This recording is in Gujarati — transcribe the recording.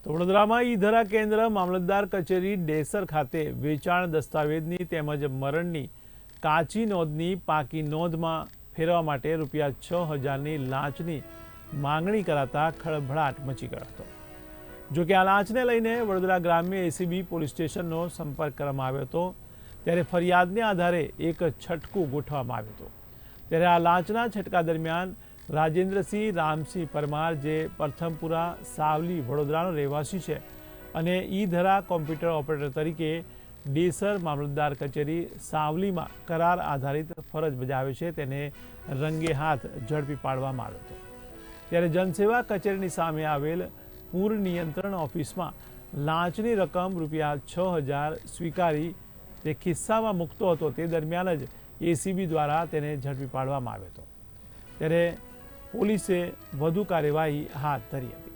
તો વડોદરામાં ઈ-ધરા કેન્દ્ર મામલતદાર કચેરી ડેસર ખાતે વેચાણ દસ્તાવેજની તેમજ મરણની કાચી નોંધની પાકી નોંધમાં ફેરવવા માટે ₹6,000ની લાંચની માંગણી કરાતા ખળભળાટ મચી ગયો હતો। જો કે આ લાંચને લઈને વડોદરા ગ્રામ્ય એસીબી પોલીસ સ્ટેશનનો સંપર્ક કરવામાં આવ્યો હતો, ત્યારે ફરિયાદને આધારે એક છટકું ગોઠવવામાં આવ્યું હતું। ત્યારે આ લાંચના છટકા દરમિયાન રાજેન્દ્રસિંહ રામસિંહ પરમાર, જે પ્રથમપુરા સાવલી વડોદરાનો રહેવાસી છે અને ઈ-ધરા કોમ્પ્યુટર ઓપરેટર તરીકે ડેસર મામલતદાર કચેરી સાવલીમાં કરાર આધારિત ફરજ બજાવે છે, તેને રંગે હાથ ઝડપી પાડવામાં આવ્યો હતો। ત્યારે જનસેવા કચેરીની સામે આવેલ પૂર નિયંત્રણ ઓફિસમાં લાંચની રકમ ₹6,000 સ્વીકારી તે ખિસ્સામાં મૂકતો હતો, તે દરમિયાન જ એસીબી દ્વારા તેને ઝડપી પાડવામાં આવ્યો હતો। ત્યારે પોલીસે વધુ કાર્યવાહી હાથ ધરી હતી।